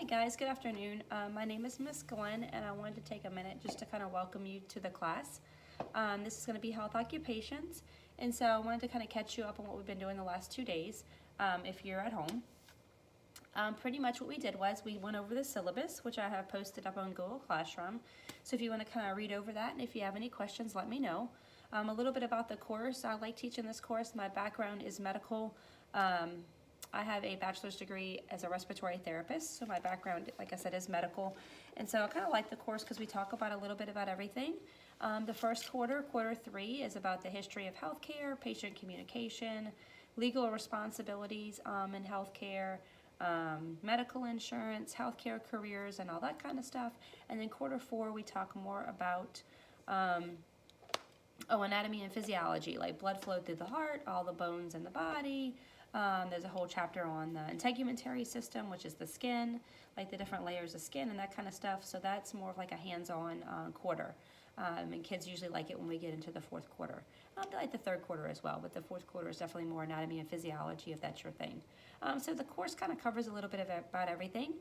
Hi guys, good afternoon. My name is Miss Glenn and I wanted to take a minute just to kind of welcome you to the class. This is going to be health occupations, and so I wanted to kind of catch you up on what we've been doing the last 2 days if you're at home. Pretty much what we did was we went over the syllabus, which I have posted up on Google Classroom. So if you want to kind of read over that, and if you have any questions, let me know. A little bit about the course. I like teaching this course. My background is medical. I have a bachelor's degree as a respiratory therapist, so my background, like I said, is medical. And so I kind of like the course because we talk about a little bit about everything. The first quarter 3, is about the history of healthcare, patient communication, legal responsibilities in healthcare, medical insurance, healthcare careers, and all that kind of stuff. And then quarter 4, we talk more about anatomy and physiology, like blood flow through the heart, all the bones in the body. There's a whole chapter on the integumentary system, which is the skin, like the different layers of skin and that kind of stuff. So that's more of like a hands-on quarter. And kids usually like it when we get into the fourth quarter. They like the third quarter as well, but the fourth quarter is definitely more anatomy and physiology if that's your thing. So the course kind of covers a little bit about everything.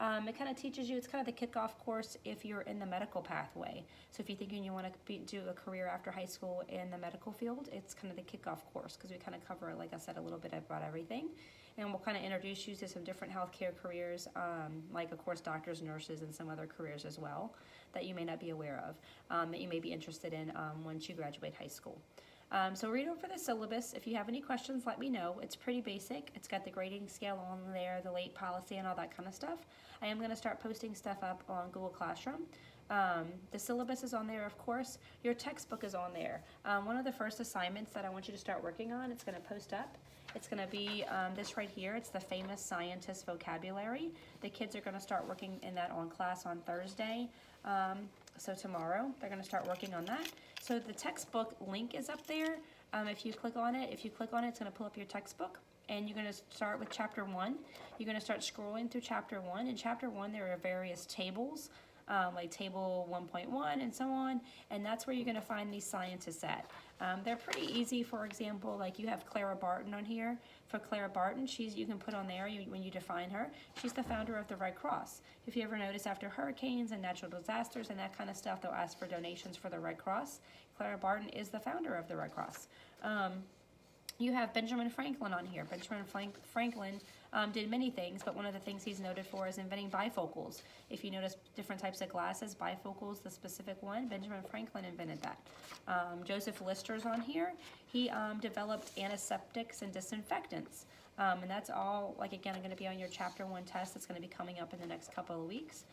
It kind of teaches you, it's kind of the kickoff course if you're in the medical pathway. So if you're thinking you want to do a career after high school in the medical field, it's kind of the kickoff course because we kind of cover, like I said, a little bit about everything. And we'll kind of introduce you to some different healthcare careers, like of course doctors, nurses, and some other careers as well that you may not be aware of, that you may be interested in once you graduate high school. So read over the syllabus. If you have any questions, let me know. It's pretty basic. It's got the grading scale on there, the late policy, and all that kind of stuff. I am going to start posting stuff up on Google Classroom. The syllabus is on there, of course. Your textbook is on there. One of the first assignments that I want you to start working on, it's going to post up. It's going to be this right here. It's the famous scientist vocabulary. The kids are going to start working in that on class on Thursday. So tomorrow, they're going to start working on that. So the textbook link is up there. If you click on it, it's going to pull up your textbook. And you're going to start with chapter 1. You're going to start scrolling through chapter 1. In chapter 1, there are various tables, like table 1.1 and so on. And that's where you're going to find these scientists at. They're pretty easy. For example, like you have Clara Barton on here. For Clara Barton, you can put on there when you define her. She's the founder of the Red Cross. If you ever notice after hurricanes and natural disasters and that kind of stuff, they'll ask for donations for the Red Cross. Clara Barton is the founder of the Red Cross. You have Benjamin Franklin on here. Benjamin Franklin did many things, but one of the things he's noted for is inventing bifocals. If you notice different types of glasses, bifocals, the specific one, Benjamin Franklin invented that. Joseph Lister's on here. He developed antiseptics and disinfectants. And that's all, like again, going to be on your chapter 1 test that's going to be coming up in the next couple of weeks.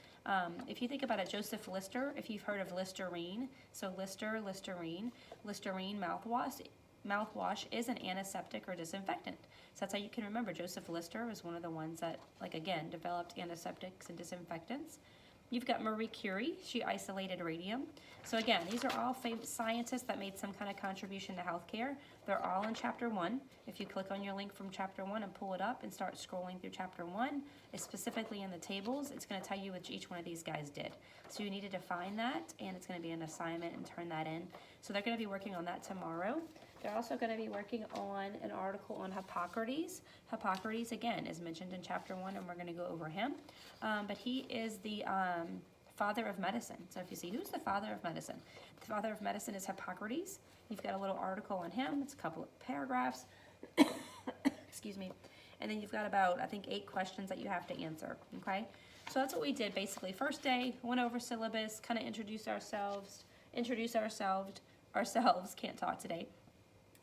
If you think about it, Joseph Lister, if you've heard of Listerine, so Listerine mouthwash is an antiseptic or disinfectant. So that's how you can remember. Joseph Lister was one of the ones that, like again, developed antiseptics and disinfectants. You've got Marie Curie. She isolated radium. So again, these are all famous scientists that made some kind of contribution to healthcare. They're all in chapter 1. If you click on your link from chapter 1 and pull it up and start scrolling through chapter 1, it's specifically in the tables, it's going to tell you what each one of these guys did. So you need to define that, and it's going to be an assignment and turn that in. So they're going to be working on that tomorrow. They're also going to be working on an article on Hippocrates. Hippocrates, again, is mentioned in chapter 1, and we're going to go over him. But he is the father of medicine. So if you see, who's the father of medicine? The father of medicine is Hippocrates. You've got a little article on him. It's a couple of paragraphs. Excuse me. And then you've got about, I think, 8 questions that you have to answer, okay? So that's what we did, basically. First day, went over syllabus, kind of introduce ourselves, can't talk today.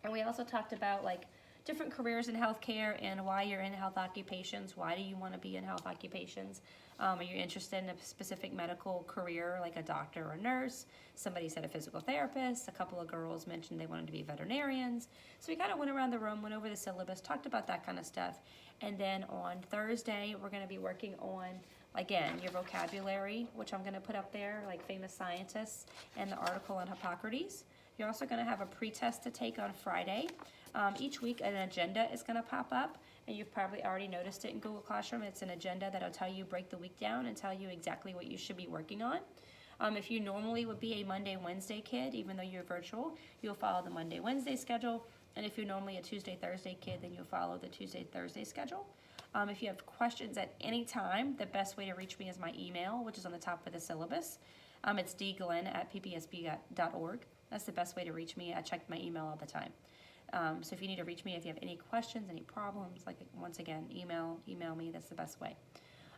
And we also talked about like different careers in healthcare and why you're in health occupations. Why do you want to be in health occupations? Are you interested in a specific medical career like a doctor or nurse? Somebody said a physical therapist. A couple of girls mentioned they wanted to be veterinarians. So we kind of went around the room, went over the syllabus, talked about that kind of stuff. And then on Thursday, we're going to be working on, again, your vocabulary, which I'm going to put up there, like famous scientists, and the article on Hippocrates. You're also going to have a pre-test to take on Friday. Each week an agenda is going to pop up, and you've probably already noticed it in Google Classroom. It's an agenda that'll tell you, break the week down and tell you exactly what you should be working on. If you normally would be a Monday, Wednesday kid, even though you're virtual, you'll follow the Monday, Wednesday schedule. And if you're normally a Tuesday, Thursday kid, then you'll follow the Tuesday, Thursday schedule. If you have questions at any time, the best way to reach me is my email, which is on the top of the syllabus. It's dglenn@ppsb.org. That's the best way to reach me. I check my email all the time. So if you need to reach me, if you have any questions, any problems, like once again, email me. That's the best way.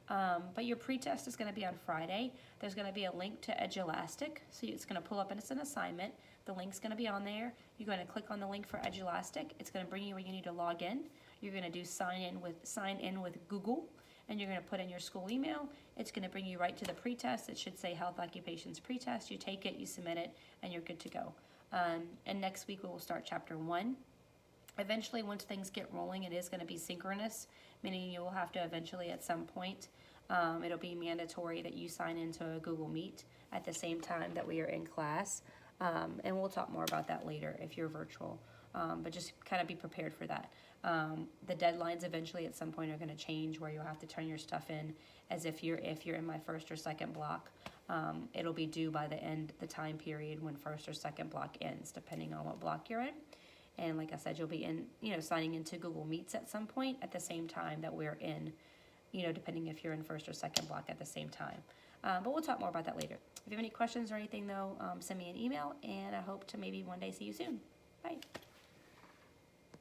But your pretest is going to be on Friday. There's going to be a link to Edulastic. So it's going to pull up and it's an assignment. The link's going to be on there. You're going to click on the link for Edulastic. It's going to bring you where you need to log in. You're going to do sign in with Google, and you're going to put in your school email. It's going to bring you right to the pretest. It should say Health Occupations Pretest. You take it, you submit it, and you're good to go. And next week we will start Chapter 1. Eventually, once things get rolling, it is going to be synchronous, meaning you will have to eventually at some point, it'll be mandatory that you sign into a Google Meet at the same time that we are in class. And we'll talk more about that later if you're virtual, but just kind of be prepared for that. The deadlines eventually at some point are going to change where you'll have to turn your stuff in as if you're in my first or second block. It'll be due by the time period when first or second block ends, depending on what block you're in. And like I said, you'll be signing into Google Meets at some point at the same time that we're in, depending if you're in first or second block at the same time. But we'll talk more about that later. If you have any questions or anything, though, send me an email, and I hope to maybe one day see you soon. Bye.